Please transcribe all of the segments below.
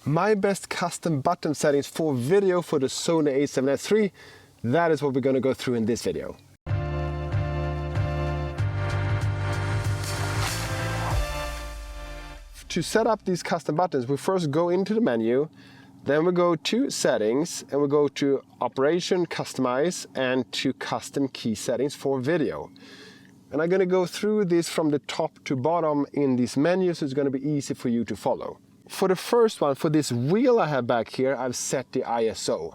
My best custom button settings for video for the Sony A7S III, that is what we're going to go through in this video. To set up these custom buttons, we first go into the menu, then we go to settings and we go to operation, customize, and to custom key settings for video. And I'm going to go through this from the top to bottom in this menu, so it's going to be easy for you to follow. For the first one, for this wheel I have back here, I've set the ISO.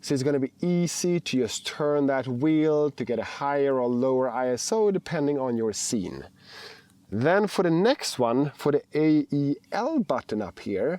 So it's going to be easy to just turn that wheel to get a higher or lower ISO depending on your scene. Then for the next one, for the AEL button up here,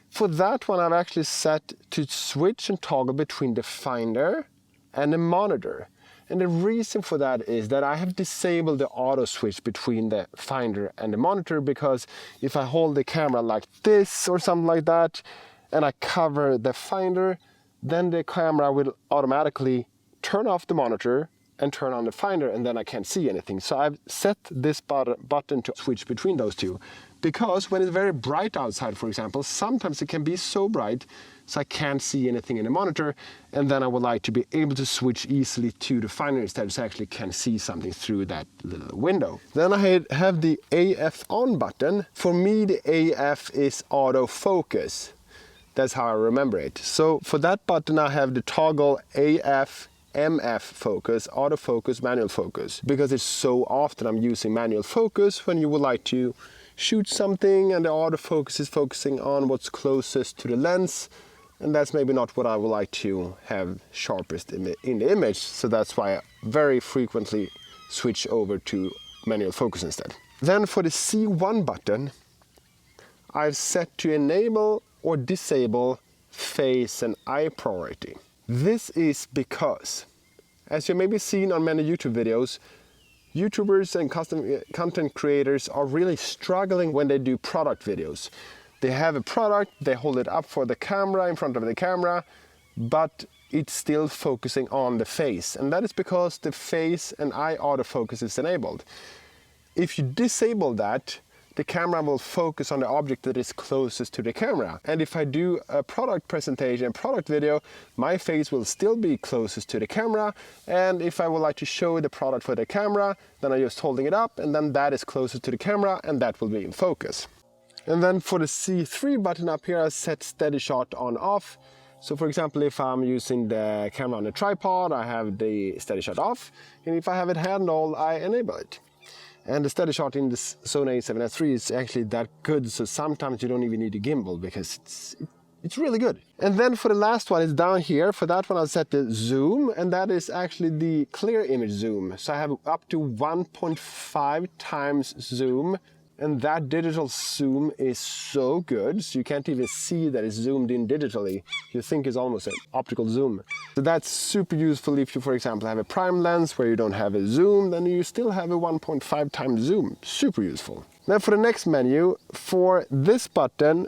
for that one I've actually set to switch and toggle between the finder and the monitor. And the reason for that is that I have disabled the auto switch between the finder and the monitor, because if I hold the camera like this or something like that and I cover the finder, then the camera will automatically turn off the monitor and turn on the finder, and then I can't see anything. So I've set this button to switch between those two, because when it's very bright outside, for example, sometimes it can be so bright so I can't see anything in the monitor, and then I would like to be able to switch easily to the finder instead, so I actually can see something through that little window. Then I have the AF on button. For me, the AF is autofocus. That's how I remember it. So for that button I have the toggle AF MF focus, autofocus, manual focus, because it's so often I'm using manual focus when you would like to shoot something and the autofocus is focusing on what's closest to the lens, and that's maybe not what I would like to have sharpest in the image, so that's why I very frequently switch over to manual focus instead. Then for the C1 button, I've set to enable or disable face and eye priority. This is because, as you may be seen on many YouTube videos, YouTubers and custom content creators are really struggling when they do product videos. They have a product, they hold it up for the camera, in front of the camera, but it's still focusing on the face. And that is because the face and eye autofocus is enabled. If you disable that, the camera will focus on the object that is closest to the camera. And if I do a product presentation, product video, my face will still be closest to the camera. And if I would like to show the product for the camera, then I'm just holding it up, and then that is closest to the camera, and that will be in focus. And then for the C3 button up here, I set steady shot on off. So for example, if I'm using the camera on a tripod, I have the steady shot off. And if I have it handheld, I enable it. And the steady shot in the Sony A7S III is actually that good, so sometimes you don't even need a gimbal because it's really good. And then for the last one, it's down here. For that one, I'll set the zoom, and that is actually the clear image zoom. So I have up to 1.5 times zoom, and that digital zoom is so good, so you can't even see that it's zoomed in digitally. You think it's almost an optical zoom. So that's super useful if you, for example, have a prime lens where you don't have a zoom, then you still have a 1.5 times zoom. Super useful. Now for the next menu, for this button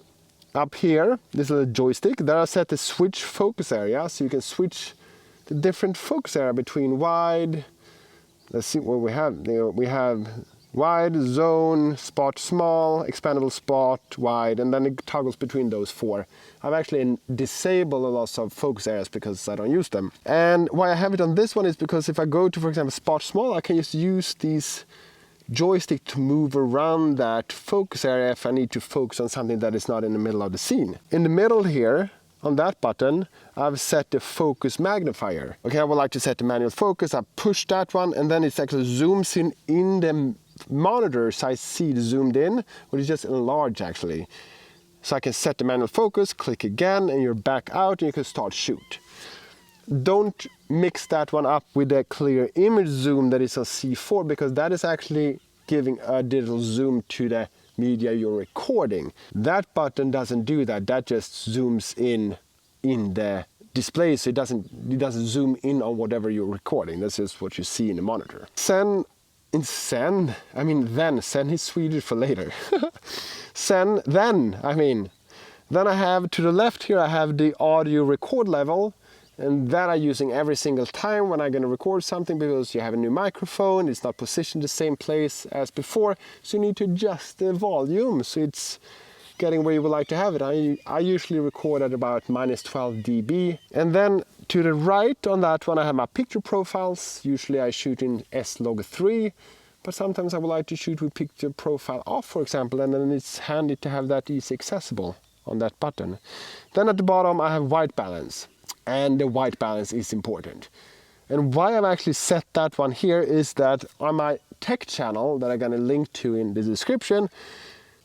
up here, this little joystick, there I set the switch focus area, so you can switch the different focus area between wide. Let's see what we have. We have wide, zone, spot, small, expandable spot, wide, and then it toggles between those four. I've actually disabled a lot of focus areas because I don't use them. And why I have it on this one is because if I go to, for example, spot, small, I can just use these joystick to move around that focus area if I need to focus on something that is not in the middle of the scene. In the middle here, on that button, I've set the focus magnifier. Okay, I would like to set the manual focus. I push that one, and then it actually zooms in the monitor, so I see it zoomed in, but it's just enlarged actually. So I can set the manual focus, click again, and you're back out, and you can start shoot. Don't mix that one up with the clear image zoom that is on C4, because that is actually giving a digital zoom to the media you're recording. That button doesn't do that. That just zooms in the display, so it doesn't zoom in on whatever you're recording. That's just what you see in the monitor. Sen is Swedish for later. Then I have to the left here, I have the audio record level, and that I'm using every single time when I'm going to record something, because you have a new microphone, it's not positioned the same place as before, so you need to adjust the volume so it's getting where you would like to have it. I usually record at about -12 dB. And then to the right on that one I have my picture profiles. Usually I shoot in S-Log3, but sometimes I would like to shoot with picture profile off, for example, and then it's handy to have that easy accessible on that button. Then at the bottom I have white balance, and the white balance is important. And why I've actually set that one here is that on my tech channel that I'm going to link to in the description,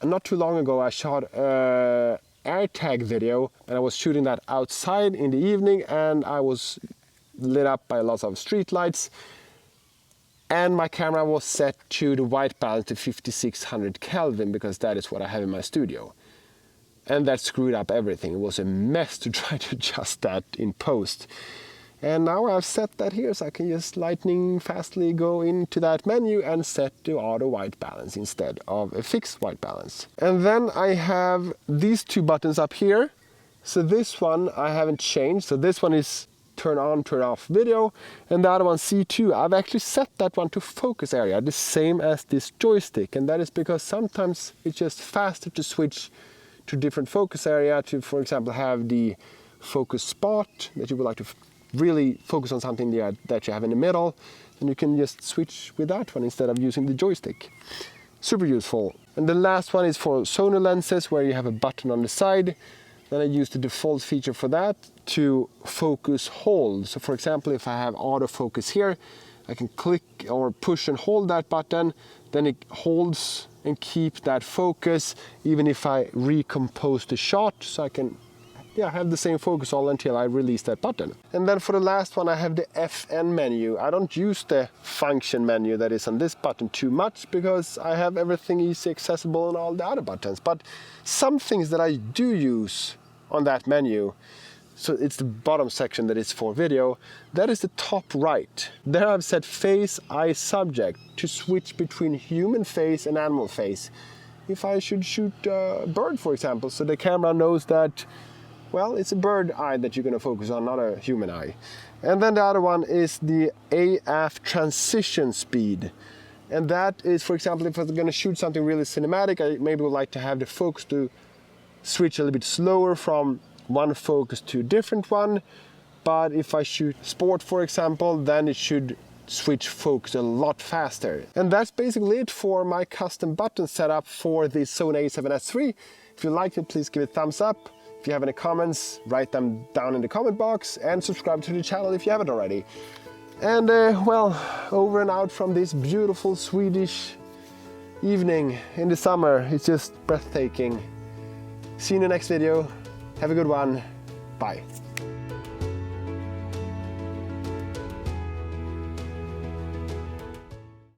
and not too long ago I shot a AirTag video, and I was shooting that outside in the evening, and I was lit up by lots of street lights, and my camera was set to the white balance to 5600 Kelvin because that is what I have in my studio. And that screwed up everything. It was a mess to try to adjust that in post. And now I've set that here, so I can just lightning fastly go into that menu and set the auto white balance instead of a fixed white balance. And then I have these two buttons up here. So this one I haven't changed. So this one is turn on, turn off video. And the other one, C2, I've actually set that one to focus area, the same as this joystick. And that is because sometimes it's just faster to switch to different focus area to, for example, have the focus spot that you would like to really focus on something that you have in the middle, and you can just switch with that one instead of using the joystick. Super useful. And the last one is for Sony lenses, where you have a button on the side. Then I use the default feature for that to focus hold. So for example, if I have autofocus here, I can click or push and hold that button, then it holds and keeps that focus even if I recompose the shot, so I can have the same focus all until I release that button. And then for the last one I have the FN menu. I don't use the function menu that is on this button too much because I have everything easy accessible on all the other buttons. But some things that I do use on that menu, so it's the bottom section that is for video, that is the top right. There I've set face, eye, subject to switch between human face and animal face. If I should shoot a bird, for example, so the camera knows that, well, it's a bird eye that you're going to focus on, not a human eye. And then the other one is the AF transition speed. And that is, for example, if I'm going to shoot something really cinematic, I maybe would like to have the focus to switch a little bit slower from one focus to a different one. But if I shoot sport, for example, then it should switch focus a lot faster. And that's basically it for my custom button setup for the Sony A7S III. If you liked it, please give it a thumbs up. If you have any comments, write them down in the comment box, and subscribe to the channel if you haven't already. And well, over and out from this beautiful Swedish evening in the summer. It's just breathtaking. See you in the next video. Have a good one. Bye.